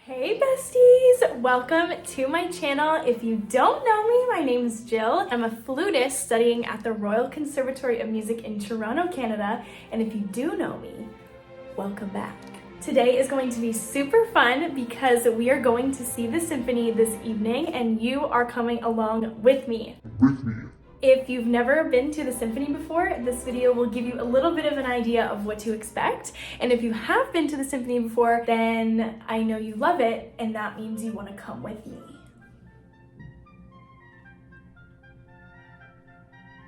Hey besties! Welcome to my channel. If you don't know me, my name is Jill. I'm a flutist studying at the Royal Conservatory of Music in Toronto, Canada. And if you do know me, welcome back. Today is going to be super fun because we are going to see the symphony this evening and you are coming along with me. If you've never been to the symphony before, this video will give you a little bit of an idea of what to expect. And if you have been to the symphony before, then I know you love it, and that means you want to come with me.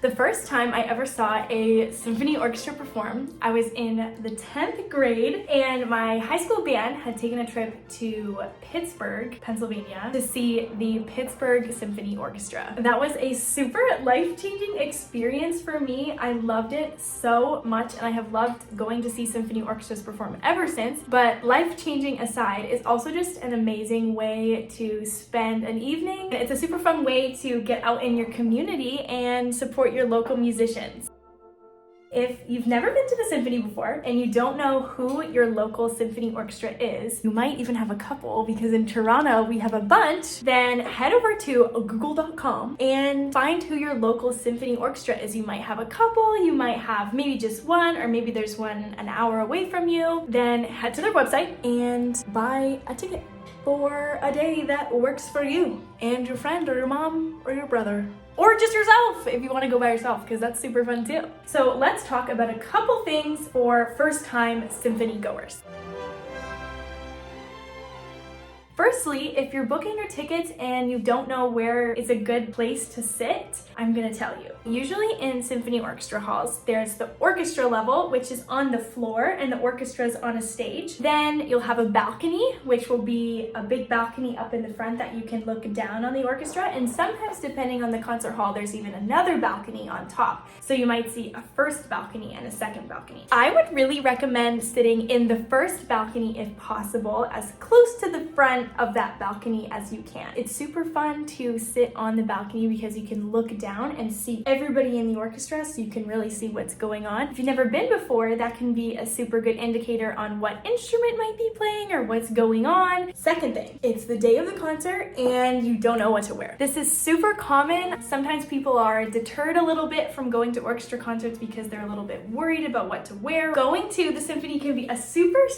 The first time I ever saw a symphony orchestra perform, I was in the 10th grade and my high school band had taken a trip to Pittsburgh, Pennsylvania to see the Pittsburgh Symphony Orchestra. That was a super life-changing experience for me. I loved it so much and I have loved going to see symphony orchestras perform ever since. But life-changing aside, it's also just an amazing way to spend an evening. It's a super fun way to get out in your community and support your local musicians. If you've never been to the symphony before and you don't know who your local symphony orchestra is, you might even have a couple because in Toronto we have a bunch, then head over to google.com and find who your local symphony orchestra is. You might have a couple, you might have maybe just one, or maybe there's one an hour away from you. Then head to their website and buy a ticket for a day that works for you and your friend or your mom or your brother. Or just yourself if you want to go by yourself, because that's super fun too. So let's talk about a couple things for first-time symphony goers. Firstly, if you're booking your tickets and you don't know where is a good place to sit, I'm gonna tell you. Usually in symphony orchestra halls, there's the orchestra level, which is on the floor and the orchestra is on a stage. Then you'll have a balcony, which will be a big balcony up in the front that you can look down on the orchestra. And sometimes depending on the concert hall, there's even another balcony on top. So you might see a first balcony and a second balcony. I would really recommend sitting in the first balcony if possible, as close to the front of that balcony as you can. It's super fun to sit on the balcony because you can look down and see everybody in the orchestra, so you can really see what's going on. If you've never been before, that can be a super good indicator on what instrument might be playing or what's going on. Second thing, it's the day of the concert and you don't know what to wear. This is super common. Sometimes people are deterred a little bit from going to orchestra concerts because they're a little bit worried about what to wear. Going to the symphony can be a super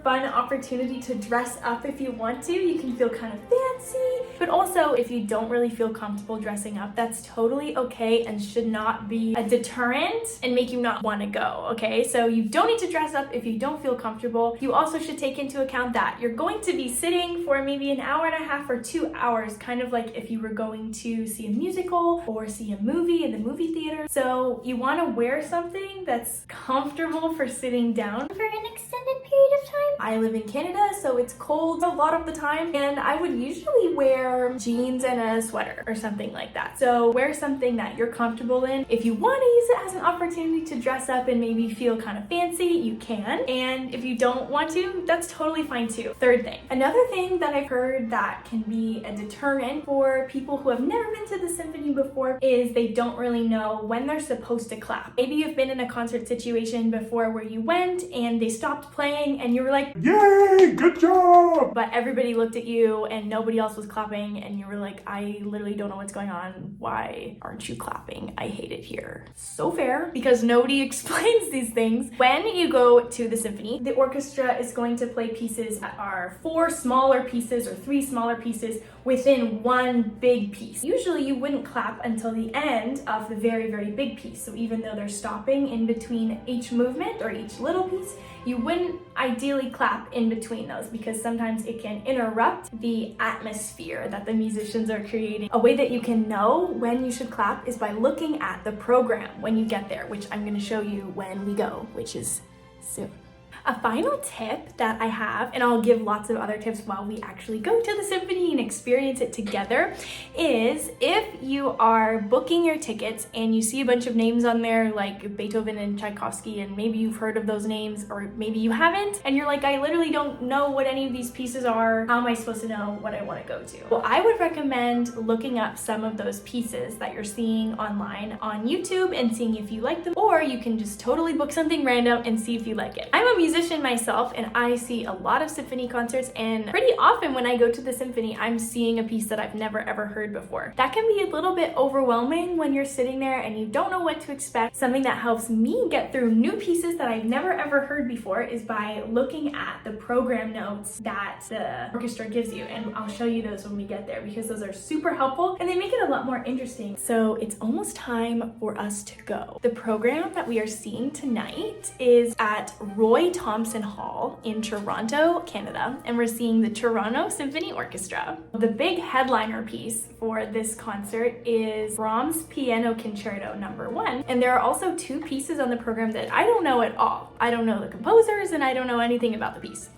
fun opportunity to dress up if you want to. You can feel kind of fancy, but also if you don't really feel comfortable dressing up, that's totally okay and should not be a deterrent and make you not want to go, okay? So you don't need to dress up if you don't feel comfortable. You also should take into account that you're going to be sitting for maybe an hour and a half or 2 hours, kind of like if you were going to see a musical or see a movie in the movie theater. So you want to wear something that's comfortable for sitting down for an extended period of time. I live in Canada, so it's cold a lot of the time, and I would usually wear jeans and a sweater or something like that. So wear something that you're comfortable in. If you want to use it as an opportunity to dress up and maybe feel kind of fancy, you can. And if you don't want to, that's totally fine too. Third thing, another thing that I've heard that can be a deterrent for people who have never been to the symphony before is they don't really know when they're supposed to clap. Maybe you've been in a concert situation before where you went and they stopped playing and you were like, "Yay, good job!" But everybody looked at you and nobody else was clapping and you were like, "I literally don't know what's going on. Why aren't you clapping? I hate it here." So fair, because nobody explains these things. When you go to the symphony, the orchestra is going to play pieces that are 4 smaller pieces or 3 smaller pieces within one big piece. Usually you wouldn't clap until the end of the very big piece. So even though they're stopping in between each movement or each little piece, you wouldn't ideally clap in between those because sometimes it can interrupt the atmosphere that the musicians are creating. A way that you can know when you should clap is by looking at the program when you get there, which I'm going to show you when we go, which is soon. A final tip that I have, and I'll give lots of other tips while we actually go to the symphony and experience it together, is if you are booking your tickets and you see a bunch of names on there like Beethoven and Tchaikovsky, and maybe you've heard of those names or maybe you haven't, and you're like, "I literally don't know what any of these pieces are. How am I supposed to know what I want to go to?" Well, I would recommend looking up some of those pieces that you're seeing online on YouTube and seeing if you like them, or you can just totally book something random and see if you like it. I'm a musician myself, and I see a lot of symphony concerts, and pretty often when I go to the symphony, I'm seeing a piece that I've never ever heard before. That can be a little bit overwhelming when you're sitting there and you don't know what to expect. Something that helps me get through new pieces that I've never ever heard before is by looking at the program notes that the orchestra gives you, and I'll show you those when we get there because those are super helpful and they make it a lot more interesting. So it's almost time for us to go. The program that we are seeing tonight is at Roy Thomson Hall in Toronto, Canada, and we're seeing the Toronto Symphony Orchestra. The big headliner piece for this concert is Brahms' Piano Concerto No. 1, and there are also two pieces on the program that I don't know at all. I don't know the composers and I don't know anything about the piece.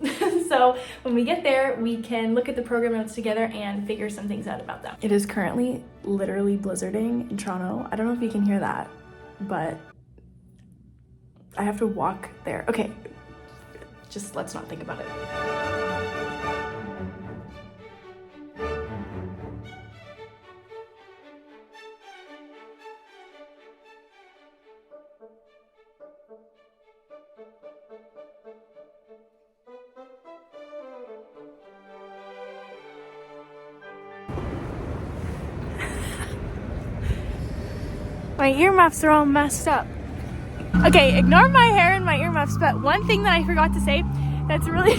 So when we get there, we can look at the program notes together and figure some things out about them. It is currently literally blizzarding in Toronto. I don't know if you can hear that, but I have to walk there. Okay, just let's not think about it. My earmuffs are all messed up. Okay, ignore my hair and my earmuffs, but one thing that I forgot to say that's really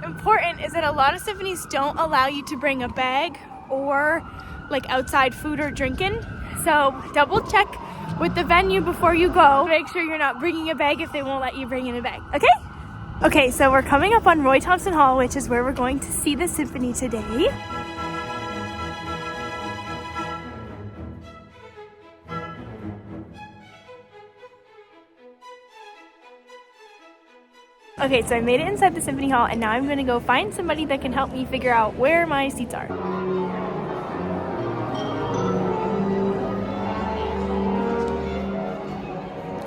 important is that a lot of symphonies don't allow you to bring a bag or like outside food or drinking. So double check with the venue before you go. Make sure you're not bringing a bag if they won't let you bring in a bag, okay? Okay, so we're coming up on Roy Thomson Hall, which is where we're going to see the symphony today. Okay, so I made it inside the Symphony Hall, and now I'm gonna go find somebody that can help me figure out where my seats are.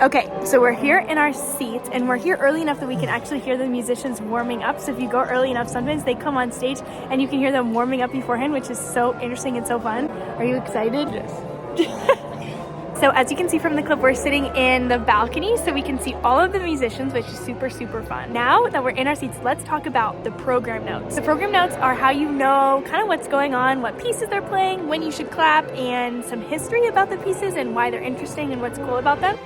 Okay, so we're here in our seats, and we're here early enough that we can actually hear the musicians warming up. So if you go early enough, sometimes they come on stage and you can hear them warming up beforehand, which is so interesting and so fun. Are you excited? Yes. So as you can see from the clip, we're sitting in the balcony so we can see all of the musicians, which is super, super fun. Now that we're in our seats, let's talk about the program notes. The program notes are how you know kind of what's going on, what pieces they're playing, when you should clap, and some history about the pieces and why they're interesting and what's cool about them.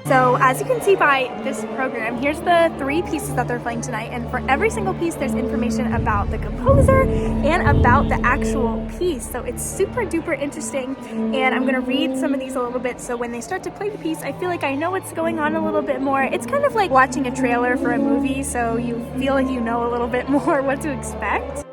So as you can see by this program, here's the 3 pieces that they're playing tonight, and for every single piece there's information about the composer and about the actual piece. So it's super duper interesting, and I'm gonna read some of these a little bit so when they start to play the piece I feel like I know what's going on a little bit more. It's kind of like watching a trailer for a movie, so you feel like you know a little bit more what to expect.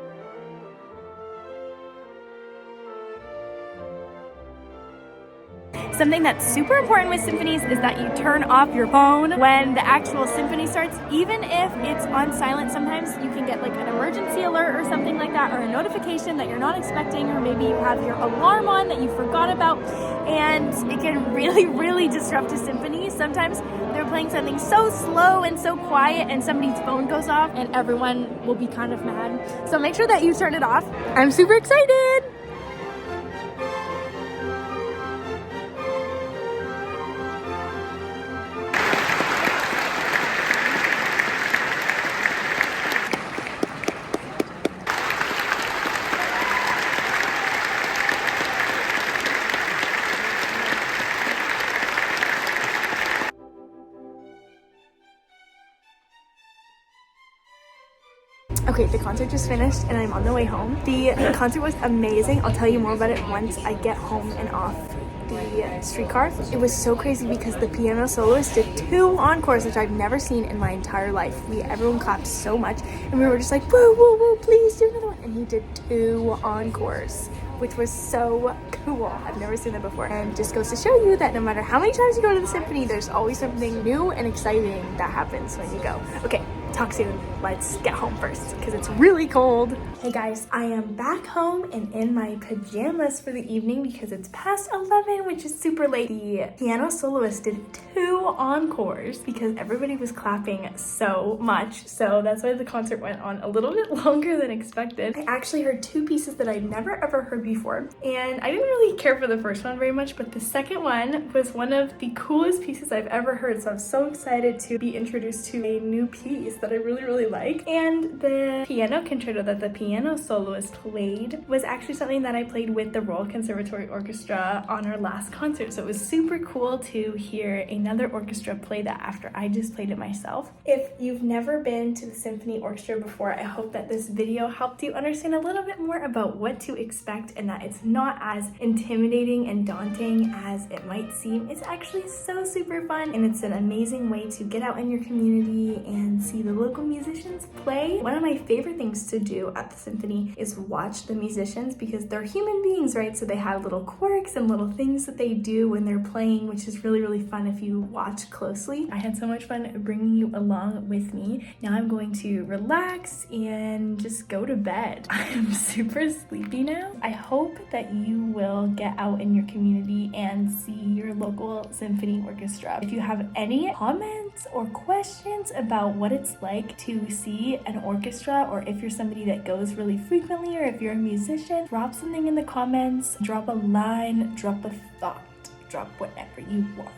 Something that's super important with symphonies is that you turn off your phone when the actual symphony starts. Even if it's on silent, sometimes you can get like an emergency alert or something like that, or a notification that you're not expecting, or maybe you have your alarm on that you forgot about, and it can really disrupt a symphony. Sometimes they're playing something so slow and so quiet and somebody's phone goes off and everyone will be kind of mad. So make sure that you turn it off. I'm super excited! Okay, the concert just finished and I'm on the way home. The concert was amazing. I'll tell you more about it once I get home and off the streetcar. It was so crazy because the piano soloist did 2 encores, which I've never seen in my entire life. Everyone clapped so much and we were just like, woo, woo, woo, please do another one. And he did 2 encores, which was so cool. I've never seen that before. And just goes to show you that no matter how many times you go to the symphony, there's always something new and exciting that happens when you go. Okay, talk soon. Let's get home first because it's really cold. Hey guys, I am back home and in my pajamas for the evening because it's past 11, which is super late. The piano soloist did 2 encores because everybody was clapping so much. So that's why the concert went on a little bit longer than expected. I actually heard 2 pieces that I'd never ever heard before, and I didn't really care for the first one very much, but the second one was one of the coolest pieces I've ever heard, so I'm so excited to be introduced to a new piece that I really like. And the piano concerto that the piano soloist played was actually something that I played with the Royal Conservatory Orchestra on our last concert, so it was super cool to hear another orchestra play that after I just played it myself. If you've never been to the symphony orchestra before, I hope that this video helped you understand a little bit more about what to expect and that it's not as intimidating and daunting as it might seem. It's actually so super fun, and it's an amazing way to get out in your community and see the local musicians play. One of my favorite things to do at the symphony is watch the musicians, because they're human beings, right? So they have little quirks and little things that they do when they're playing, which is really fun if you watch closely. I had so much fun bringing you along with me. Now I'm going to relax and just go to bed. I'm super sleepy now. I hope that you will get out in your community and see your local symphony orchestra. If you have any comments or questions about what it's like to see an orchestra, or if you're somebody that goes really frequently, or if you're a musician, drop something in the comments, drop a line, drop a thought, drop whatever you want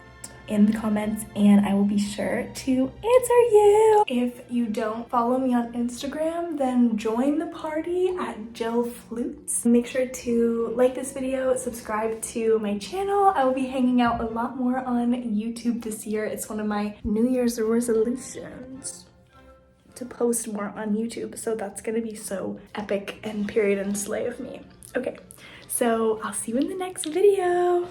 in the comments, and I will be sure to answer you. If you don't follow me on Instagram, then join the party at Jill Flutes. Make sure to like this video, subscribe to my channel. I will be hanging out a lot more on YouTube this year. It's one of my New Year's resolutions to post more on YouTube, so that's gonna be so epic and period and slay of me. Okay, so I'll see you in the next video.